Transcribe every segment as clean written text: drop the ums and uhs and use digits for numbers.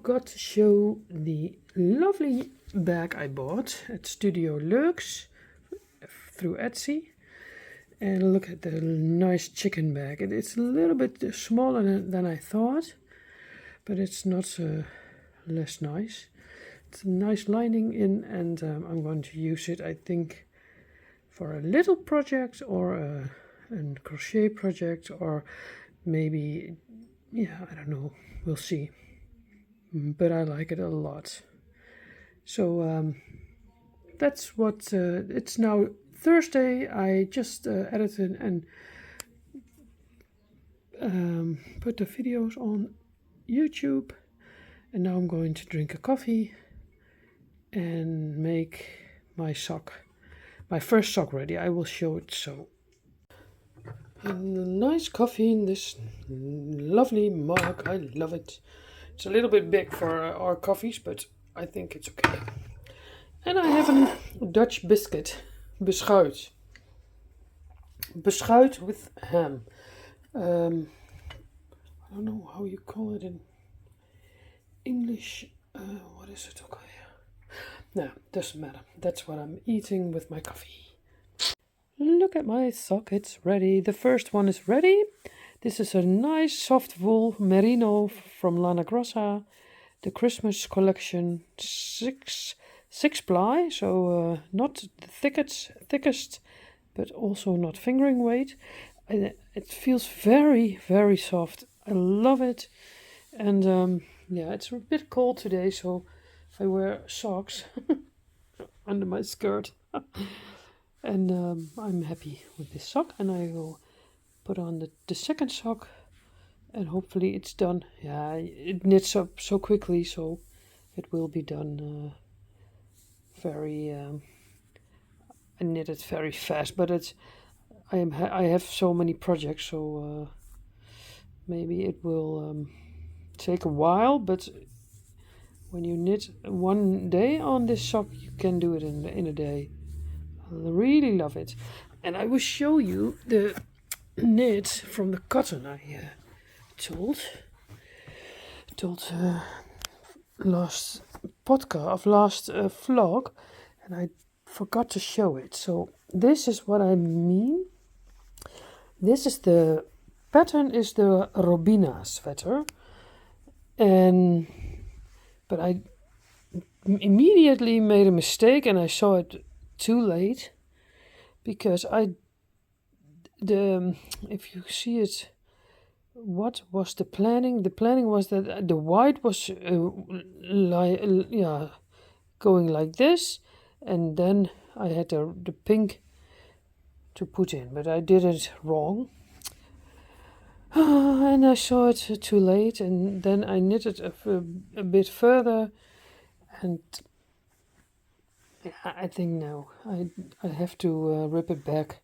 forgot to show the lovely bag I bought at Studio Lux through Etsy. And look at the nice chicken bag. It's a little bit smaller than I thought, but it's not less nice. It's a nice lining in, and I'm going to use it, I think, for a little project or a crochet project, or maybe, yeah, I don't know, we'll see. But I like it a lot. So that's what it's now Thursday. I just edited and put the videos on YouTube, and now I'm going to drink a coffee and make my first sock ready. I will show it so. And a nice coffee in this lovely mug. I love it. It's a little bit big for our coffees, but I think it's okay. And I have a Dutch biscuit, beschuit. Beschuit with ham. I don't know how you call it in English. What is it? Okay. No, doesn't matter. That's what I'm eating with my coffee. Look at my sock, it's ready. The first one is ready. This is a nice soft wool merino from Lana Grossa. The Christmas collection, six ply, so not the thickest, but also not fingering weight. And it feels very, very soft. I love it. And yeah, it's a bit cold today, so if I wear socks under my skirt. And I'm happy with this sock, and I will put on the second sock, and hopefully it's done. Yeah, it knits up so quickly, so it will be done I knit it very fast, but I have so many projects, so maybe it will take a while, but when you knit one day on this sock, you can do it in a day. I really love it. And I will show you the knit from the cotton I told last vlog, and I forgot to show it. So this is what I mean. This is the pattern, is the Robina sweater, but I immediately made a mistake, and I saw it too late, because if you see it, what was the planning? The planning was that the white was going like this, and then I had the pink to put in, but I did it wrong. And I saw it too late, and then I knitted a bit further, and I think now I have to rip it back,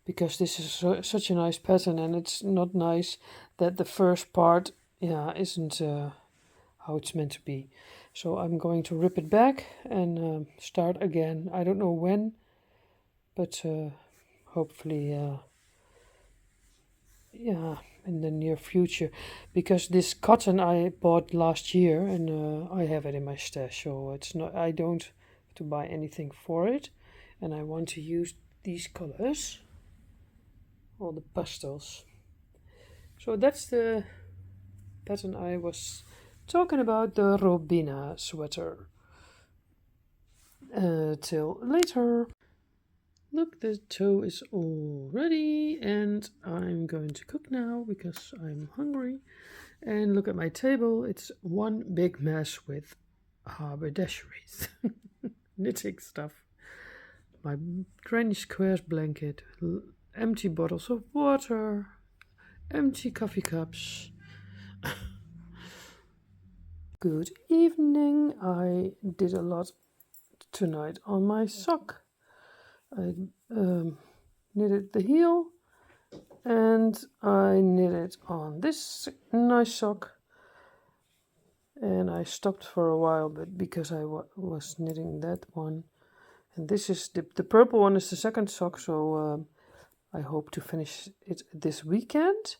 because this is such a nice pattern, and it's not nice that the first part isn't how it's meant to be. So I'm going to rip it back and start again. I don't know when, but hopefully in the near future, because this cotton I bought last year, and I have it in my stash, so I don't have to buy anything for it, and I want to use these colors, all the pastels. So that's the pattern I was talking about, the Robina sweater. Till later. Look, the toe is all ready, and I'm going to cook now because I'm hungry. And look at my table, it's one big mess with haberdasheries, knitting stuff. My granny squares blanket, empty bottles of water, empty coffee cups. Good evening. I did a lot tonight on my sock. I knitted the heel, and I knitted on this nice sock, and I stopped for a while, but because I was knitting that one, and this is the purple one is the second sock, so I hope to finish it this weekend,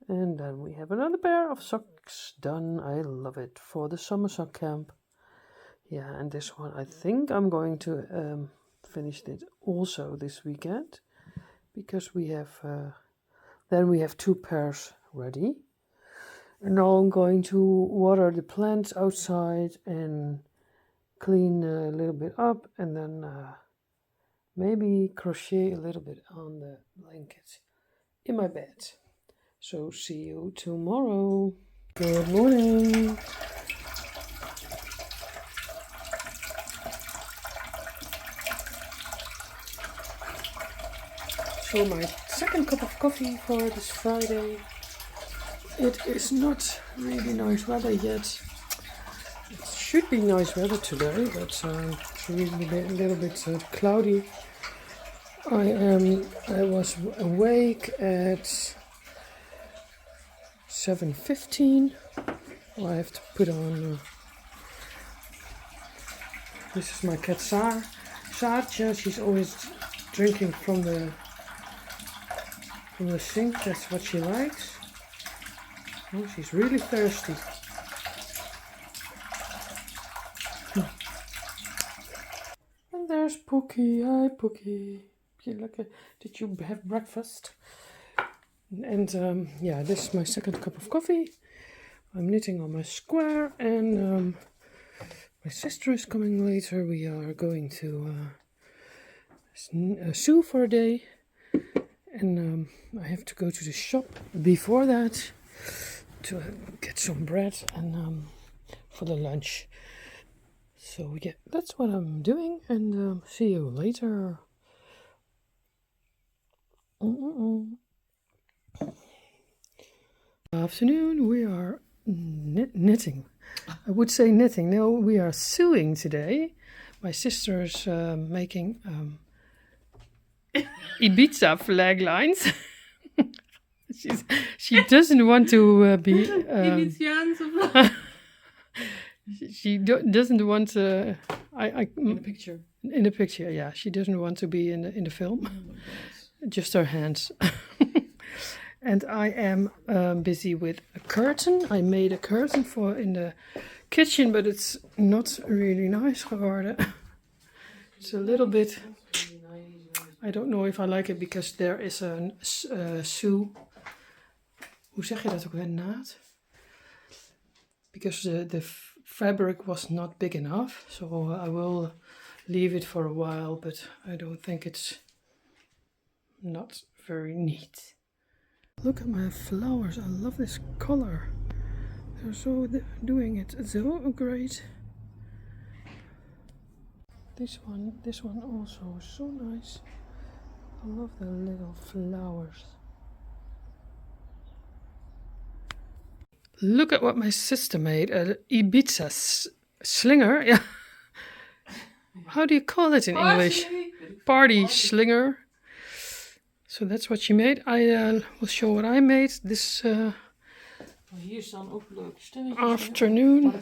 and then we have another pair of projects done. I love it. For the summer sock camp. Yeah, and this one I think I'm going to finish it also this weekend, because we have then we have 2 pairs ready. And now I'm going to water the plants outside and clean a little bit up, and then maybe crochet a little bit on the blanket in my bed. So see you tomorrow. Good morning. So my second cup of coffee for this Friday. It is not really nice weather yet. It should be nice weather today, but it's really a little bit cloudy. I was awake at 7:15. I have to put on. This is my cat Saartje. She's always drinking from the sink. That's what she likes. Oh, she's really thirsty. And there's Pookie. Hi, Pookie. Did you have breakfast? And yeah, this is my second cup of coffee. I'm knitting on my square, and my sister is coming later. We are going to zoo for a day, and I have to go to the shop before that to get some bread and for the lunch. So yeah, that's what I'm doing, and see you later. Afternoon, we are knitting. I would say knitting. No, we are sewing today. My sister's making Ibiza flag lines. She doesn't want to be. She doesn't want to. In the picture. In the picture, yeah. She doesn't want to be in the film. Oh, just her hands. And I am busy with a curtain. I made a curtain for in the kitchen, but it's not really nice geworden. It's a little bit. I don't know if I like it because there is a sew. Hoe zeg je dat ook weer? Naad? Because the fabric was not big enough, so I will leave it for a while, but I don't think it's not very neat. Look at my flowers. I love this color. They're so doing it so great. This one also is so nice. I love the little flowers. Look at what my sister made. An Ibiza slinger. Yeah. How do you call it in English? Party slinger. So that's what she made. I will show what I made this afternoon.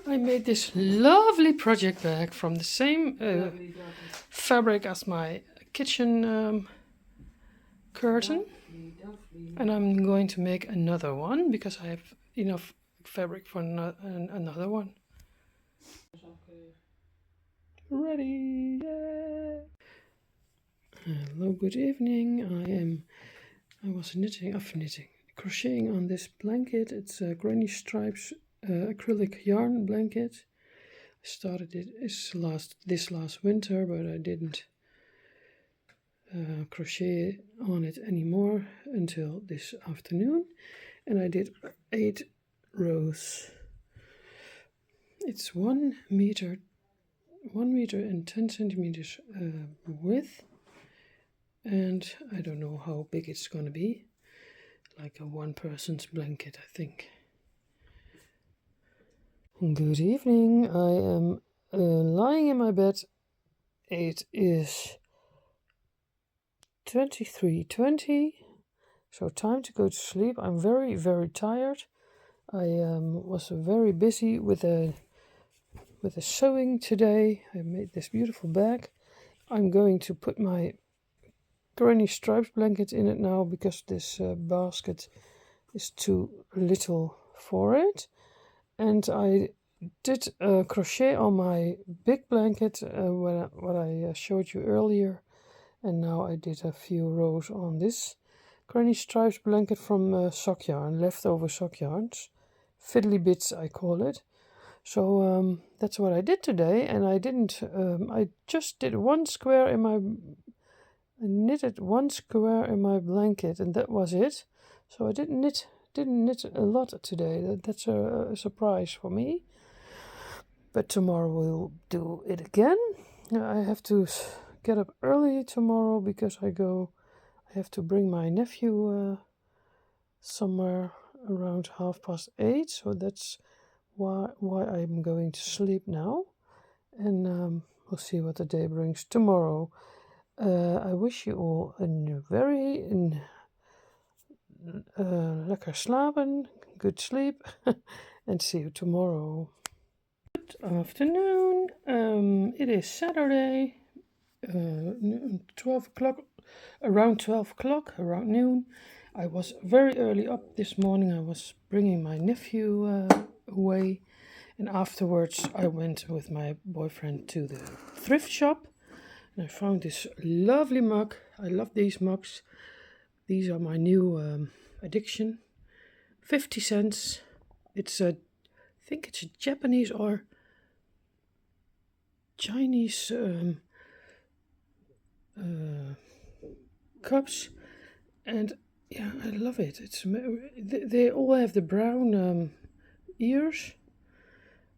I made this lovely project bag from the same fabric as my kitchen curtain. And I'm going to make another one because I have enough fabric for another one. Ready! Yay! Hello, good evening. I was crocheting on this blanket. It's a Granny Stripes acrylic yarn blanket. I started it this last winter, but I didn't crochet on it anymore until this afternoon, and I did 8 rows. It's 1 meter and 10 centimeters width, and I don't know how big it's gonna be, like a one-person's blanket, I think. Good evening. I am lying in my bed. It is 23:20, so time to go to sleep. I'm very, very tired. I was very busy with the sewing today. I made this beautiful bag. I'm going to put my Granny Stripes blanket in it now because this basket is too little for it. And I did crochet on my big blanket what I showed you earlier, and now I did a few rows on this Granny Stripes blanket from sock yarn, leftover sock yarns, fiddly bits I call it. So that's what I did today, and I just did one square in my, I knitted one square in my blanket, and that was it. So I didn't knit a lot today. That's a surprise for me. But tomorrow we'll do it again. I have to get up early tomorrow because I have to bring my nephew somewhere around 8:30. So that's why I'm going to sleep now. And we'll see what the day brings tomorrow. I wish you all a very lekker slapen, good sleep, and see you tomorrow. Good afternoon. It is Saturday, 12 o'clock, around 12 o'clock, around noon. I was very early up this morning. I was bringing my nephew away, and afterwards I went with my boyfriend to the thrift shop, and I found this lovely mug. I love these mugs. These are my new addiction. 50 cents. I think it's a Japanese or Chinese cups, and yeah, I love it. They all have the brown ears,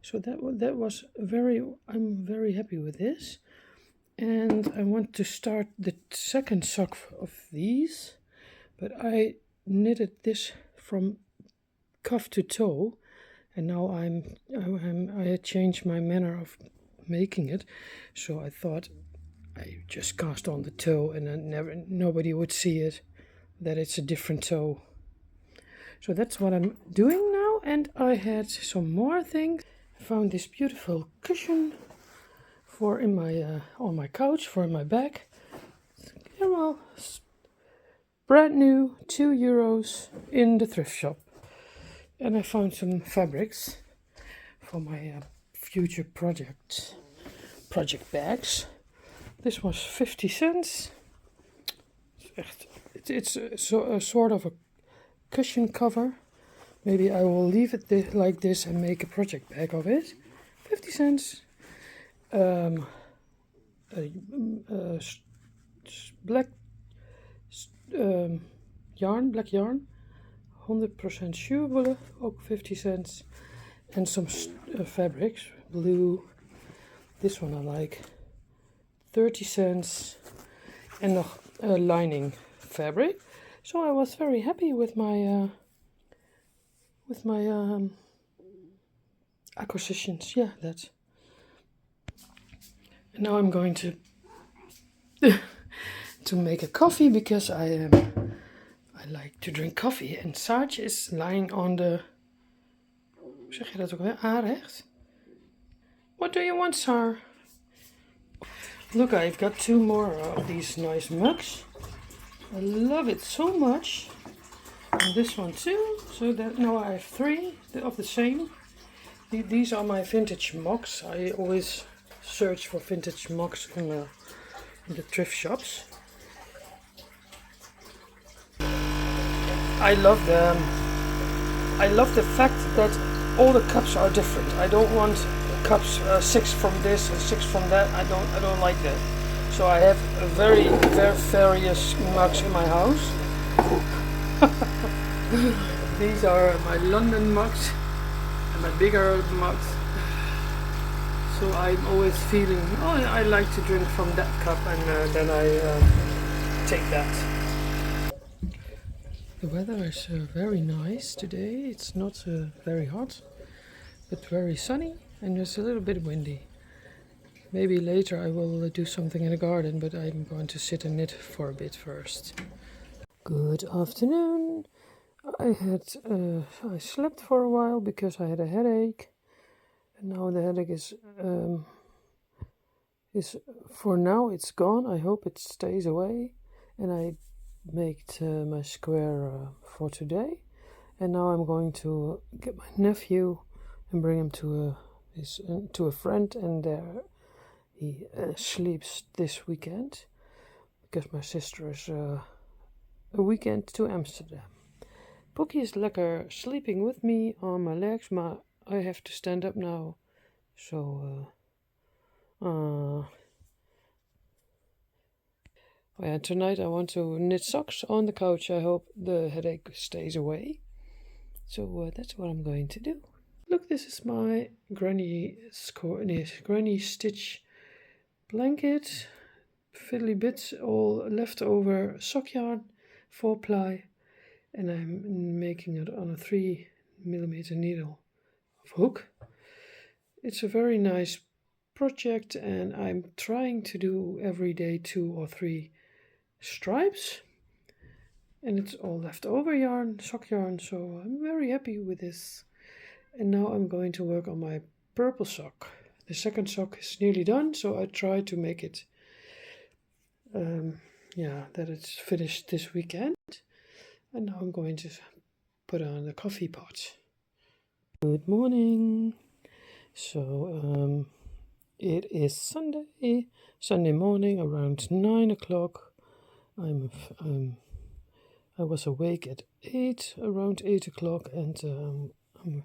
so that was I'm very happy with this. And I want to start the second sock of these, but I knitted this from cuff to toe, and now I had changed my manner of making it, so I thought I just cast on the toe, and then nobody would see it that it's a different toe. So that's what I'm doing now. And I had some more things. I found this beautiful cushion for in my on my couch for my bag. Yeah, well, brand new, €2 in the thrift shop. And I found some fabrics for my future project bags. This was 50 cents. It's a sort of a cushion cover. Maybe I will leave it like this and make a project bag of it. 50 cents. Black yarn, 100% sure, ook 50 cents. And some fabrics, blue. This one I like, 30 cents. And nog lining fabric. So I was very happy with my acquisitions. Yeah, that's. And now I'm going to to make a coffee because I like to drink coffee. And Sarge is lying on the. Hoe zeg je dat ook weer? Aanrecht. What do you want, Sar? Look, I've got 2 more of these nice mugs. I love it so much. And this one too. So that now I have 3 of the same. These are my vintage mugs. I always search for vintage mugs in the thrift shops. I love them. I love the fact that all the cups are different. I don't want cups 6 from this and 6 from that. I don't like that. So I have very various mugs in my house. These are my London mugs and my bigger mugs. So I'm always feeling, oh, I like to drink from that cup, and then I take that. The weather is very nice today. It's not very hot, but very sunny, and it's a little bit windy. Maybe later I will do something in the garden, but I'm going to sit and knit for a bit first. Good afternoon. I slept for a while because I had a headache, and now the headache is for now it's gone. I hope it stays away, and I made my square for today, And now I'm going to get my nephew and bring him to a friend, and there he sleeps this weekend because my sister is a weekend to Amsterdam. Pookie is lekker sleeping with me on my legs, but I have to stand up now. So, oh yeah, tonight I want to knit socks on the couch. I hope the headache stays away. So that's what I'm going to do. Look, this is my granny stitch blanket. Fiddly bits, all leftover sock yarn, 4-ply. And I'm making it on a 3mm needle of hook. It's a very nice project, and I'm trying to do every day 2 or 3 stripes, and it's all leftover yarn, sock yarn, so I'm very happy with this. And now I'm going to work on my purple sock. The second sock is nearly done, so I try to make it that it's finished this weekend. And now I'm going to put on the coffee pot. Good morning. So it is Sunday morning around 9 o'clock. I was awake at around 8 o'clock, and I'm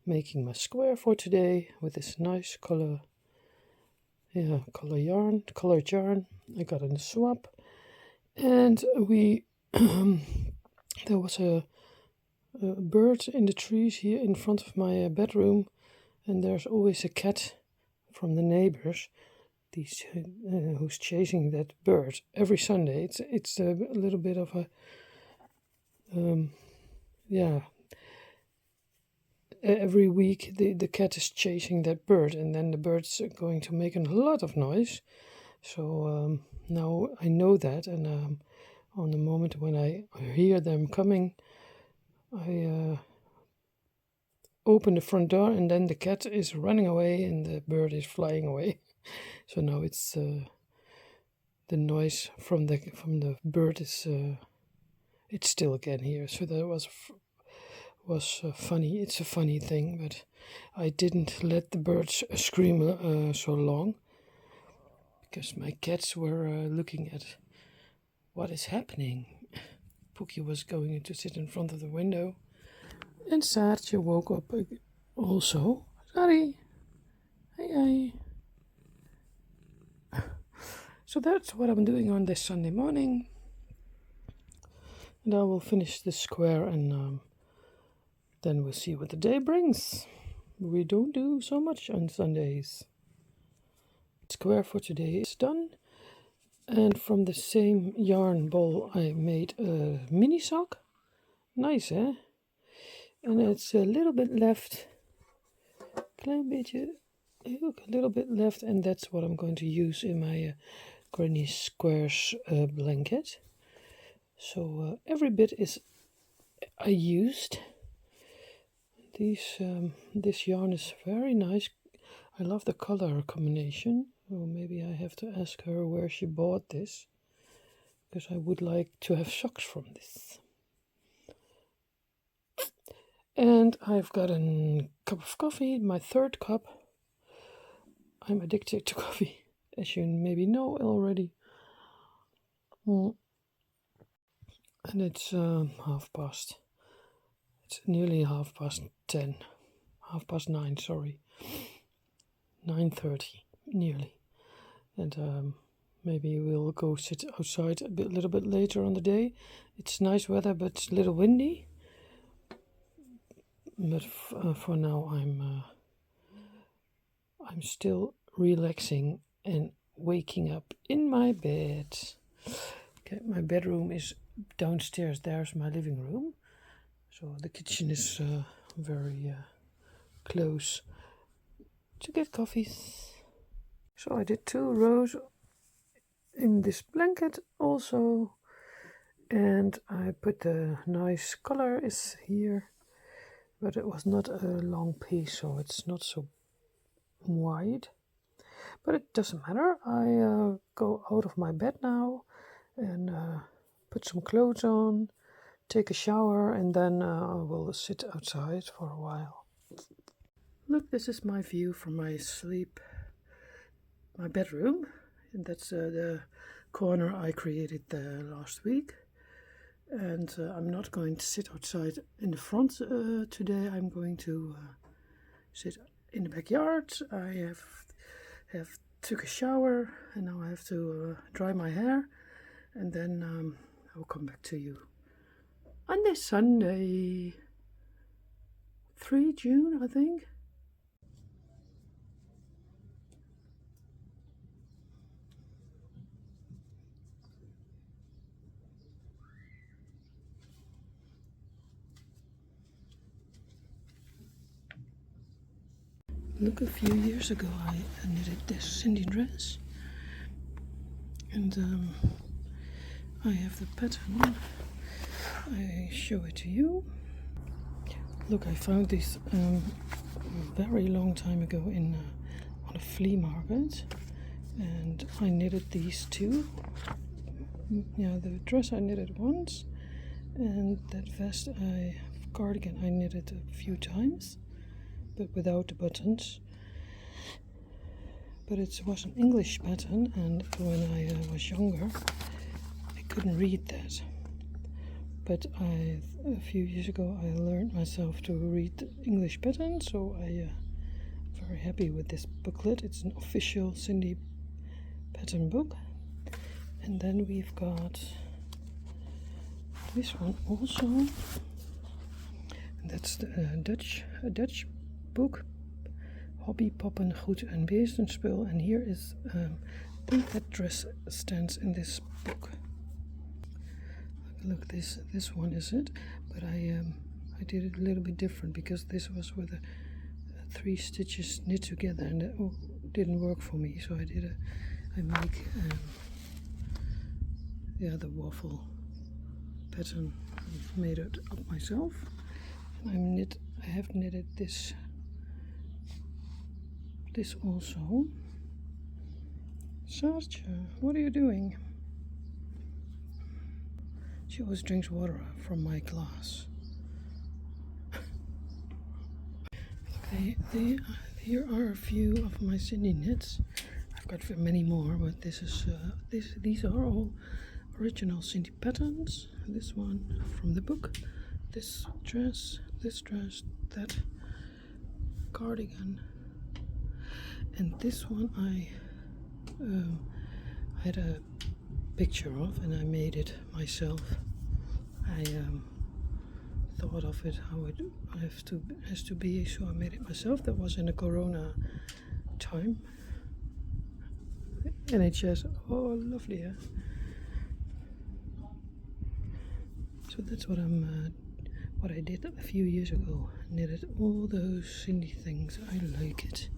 making my square for today with this nice colored yarn I got in the swap. And we there was a bird in the trees here in front of my bedroom, and there's always a cat from the neighbors who's chasing that bird every Sunday. It's a little bit of a every week the cat is chasing that bird, and then the bird's going to make a lot of noise. So now I know that, and on the moment when I hear them coming, I open the front door, and then the cat is running away and the bird is flying away. So now it's the noise from the bird is it's still again here. So that was funny. It's a funny thing, but I didn't let the birds scream so long because my cats were looking at what is happening. Pookie was going to sit in front of the window, and Saartje woke up also. Sorry. Hey. So that's what I'm doing on this Sunday morning. And I will finish this square, and then we'll see what the day brings. We don't do so much on Sundays. Square for today is done. And from the same yarn ball I made a mini sock. Nice, eh? And it's a little bit left. Klein beetje. Look, a little bit left, and that's what I'm going to use in my Granny Squares blanket. So every bit is I used. This yarn is very nice. I love the color combination. Well, maybe I have to ask her where she bought this, because I would like to have socks from this. And I've got a cup of coffee, my 3rd cup. I'm addicted to coffee, as you maybe know already. And it's 9:30. It's nearly 10:30. 9:30, sorry. 9:30, nearly. And maybe we'll go sit outside a little bit later on the day. It's nice weather, but it's a little windy. But for now, I'm still relaxing and waking up in my bed. Okay, my bedroom is downstairs. There's my living room. So the kitchen is very close to get coffees. So I did 2 rows in this blanket also, and I put the nice color is here, but it was not a long piece, so it's not so wide, but it doesn't matter. I go out of my bed now and put some clothes on, take a shower, and then I will sit outside for a while. Look, this is my view from my bedroom, and that's the corner I created last week. And I'm not going to sit outside in the front today. I'm going to sit in the backyard. I have took a shower, and now I have to dry my hair, and then I will come back to you on this Sunday, 3 June, I think. Look, a few years ago I knitted this Cindy dress, and I have the pattern. I show it to you. Look, I found this a very long time ago on a flea market, and I knitted these two. Yeah, the dress I knitted once, and that cardigan I knitted a few times, but without the buttons. But it was an English pattern, and when I was younger I couldn't read that. But a few years ago I learned myself to read the English pattern, so I'm very happy with this booklet. It's an official Cindy pattern book. And then we've got this one also, and that's the Dutch book, Hobby, Poppen, Goed en Beestenspul. And here is, I think that dress stands in this book. Look, this one is it, but I did it a little bit different, because this was with 3 stitches knit together, and that didn't work for me. So I make the waffle pattern. I've made it up myself, and I have knitted this also. Saartje, what are you doing? She always drinks water from my glass. Okay, here are a few of my Cindy knits. I've got many more, but these are all original Cindy patterns. This one from the book, this dress, that cardigan, and this one I had a picture of, and I made it myself. I thought of it how it has to be, so I made it myself. That was in the Corona time. NHS, oh lovely, yeah. So that's what I did a few years ago. Knitted all those Cindy things. I like it.